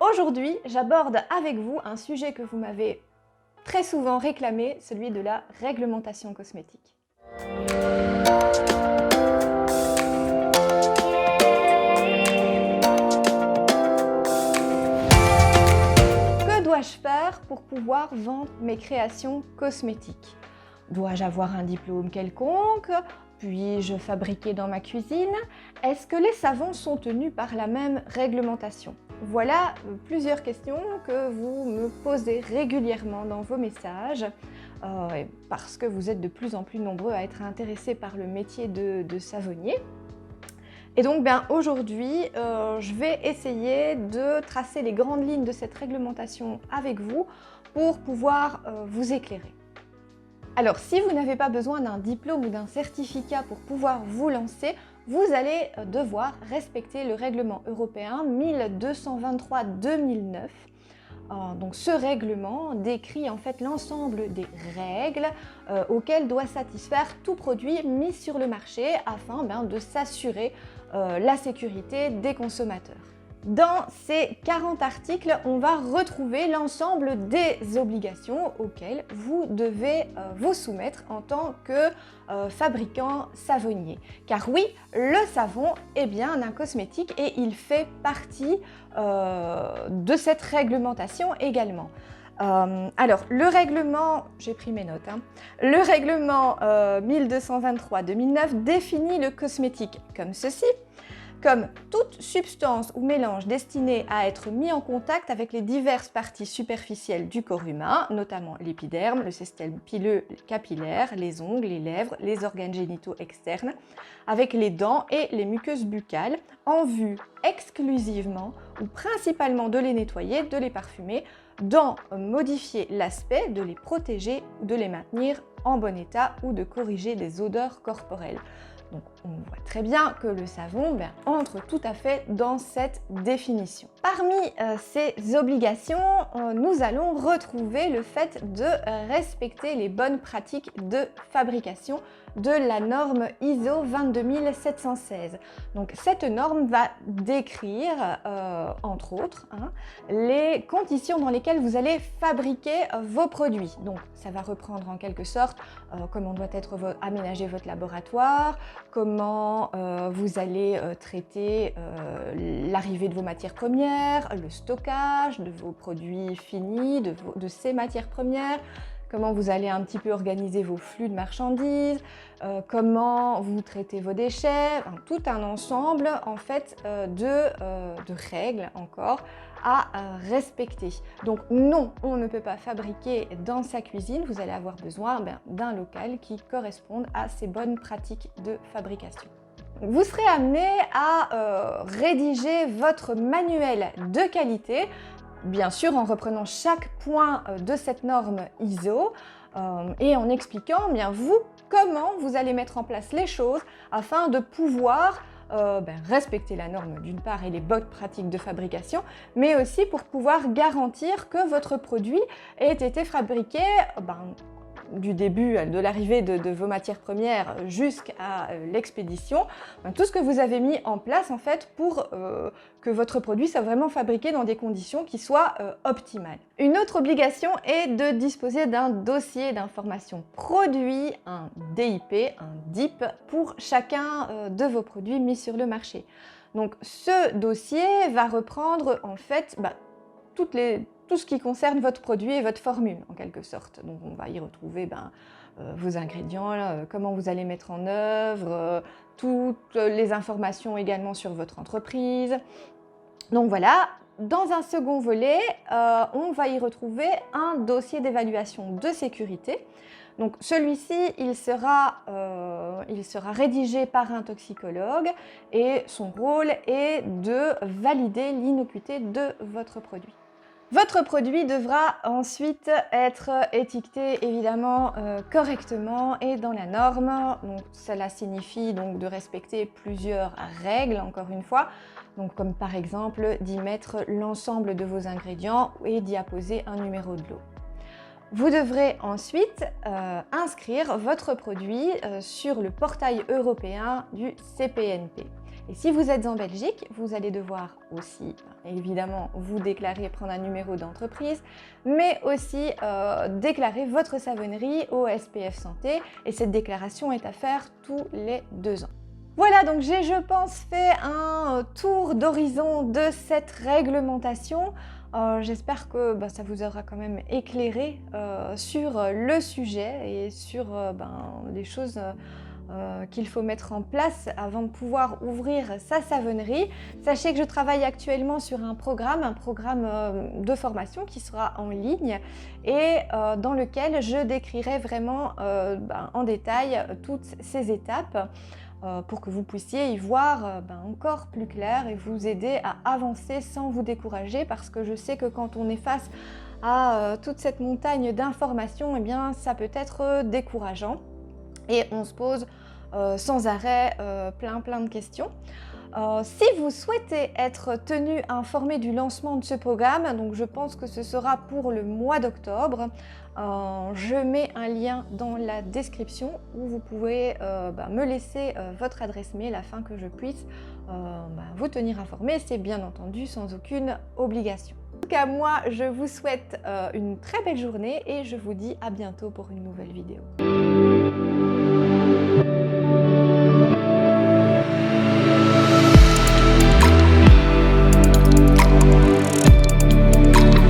Aujourd'hui, j'aborde avec vous un sujet que vous m'avez très souvent réclamé, celui de la réglementation cosmétique. Que dois-je faire pour pouvoir vendre mes créations cosmétiques? Dois-je avoir un diplôme quelconque? Puis-je fabriquer dans ma cuisine? Est-ce que les savons sont tenus par la même réglementation? Voilà plusieurs questions que vous me posez régulièrement dans vos messages parce que vous êtes de plus en plus nombreux à être intéressés par le métier de savonnier. Et donc aujourd'hui, je vais essayer de tracer les grandes lignes de cette réglementation avec vous pour pouvoir vous éclairer. Alors, si vous n'avez pas besoin d'un diplôme ou d'un certificat pour pouvoir vous lancer, vous allez devoir respecter le règlement européen 1223/2009. Donc ce règlement décrit en fait l'ensemble des règles auxquelles doit satisfaire tout produit mis sur le marché afin de s'assurer la sécurité des consommateurs. Dans ces 40 articles, on va retrouver l'ensemble des obligations auxquelles vous devez vous soumettre en tant que fabricant savonnier. Car oui, le savon est bien un cosmétique et il fait partie de cette réglementation également. Alors, le règlement, j'ai pris mes notes, le règlement 1223/2009 définit le cosmétique comme ceci. Comme toute substance ou mélange destiné à être mis en contact avec les diverses parties superficielles du corps humain, notamment l'épiderme, le système pileux capillaire, les ongles, les lèvres, les organes génitaux externes, avec les dents et les muqueuses buccales, en vue exclusivement ou principalement de les nettoyer, de les parfumer, d'en modifier l'aspect, de les protéger, de les maintenir en bon état ou de corriger des odeurs corporelles. Donc on voit très bien que le savon entre tout à fait dans cette définition. Parmi ces obligations, nous allons retrouver le fait de respecter les bonnes pratiques de fabrication de la norme ISO 22716. Donc cette norme va décrire, entre autres, les conditions dans lesquelles vous allez fabriquer vos produits. Donc ça va reprendre en quelque sorte comment doit être aménagé votre laboratoire, comment vous allez traiter l'arrivée de vos matières premières, le stockage de vos produits finis, de ces matières premières, comment vous allez un petit peu organiser vos flux de marchandises, comment vous traitez vos déchets, tout un ensemble en fait de règles encore à respecter. Donc non, on ne peut pas fabriquer dans sa cuisine, vous allez avoir besoin d'un local qui corresponde à ces bonnes pratiques de fabrication. Vous serez amené à rédiger votre manuel de qualité, bien sûr en reprenant chaque point de cette norme ISO et en expliquant comment vous allez mettre en place les choses afin de pouvoir respecter la norme d'une part et les bonnes pratiques de fabrication, mais aussi pour pouvoir garantir que votre produit ait été fabriqué du début de l'arrivée de vos matières premières jusqu'à l'expédition, tout ce que vous avez mis en place en fait pour que votre produit soit vraiment fabriqué dans des conditions qui soient optimales. Une autre obligation est de disposer d'un dossier d'information produit, un DIP, un DIP, pour chacun de vos produits mis sur le marché. Donc ce dossier va reprendre en fait tout ce qui concerne votre produit et votre formule en quelque sorte. Donc on va y retrouver vos ingrédients, comment vous allez mettre en œuvre, toutes les informations également sur votre entreprise. Donc voilà, dans un second volet, on va y retrouver un dossier d'évaluation de sécurité. Donc celui-ci, il sera rédigé par un toxicologue et son rôle est de valider l'innocuité de votre produit. Votre produit devra ensuite être étiqueté évidemment correctement et dans la norme. Donc, cela signifie donc de respecter plusieurs règles, encore une fois, donc, comme par exemple d'y mettre l'ensemble de vos ingrédients et d'y apposer un numéro de lot. Vous devrez ensuite inscrire votre produit sur le portail européen du CPNP. Et si vous êtes en Belgique, vous allez devoir aussi, évidemment, vous déclarer, prendre un numéro d'entreprise, mais aussi déclarer votre savonnerie au SPF Santé. Et cette déclaration est à faire tous les 2 ans. Voilà, donc j'ai, je pense, fait un tour d'horizon de cette réglementation. J'espère que ça vous aura quand même éclairé sur le sujet et sur les choses qu'il faut mettre en place avant de pouvoir ouvrir sa savonnerie. Sachez que je travaille actuellement sur un programme de formation qui sera en ligne et dans lequel je décrirai vraiment en détail toutes ces étapes pour que vous puissiez y voir encore plus clair et vous aider à avancer sans vous décourager, parce que je sais que quand on est face à toute cette montagne d'informations, eh bien ça peut être décourageant et on se pose sans arrêt plein de questions. Si vous souhaitez être tenu informé du lancement de ce programme, donc je pense que ce sera pour le mois d'octobre, je mets un lien dans la description où vous pouvez me laisser votre adresse mail afin que je puisse vous tenir informé. C'est bien entendu sans aucune obligation. En tout cas, moi, je vous souhaite une très belle journée et je vous dis à bientôt pour une nouvelle vidéo.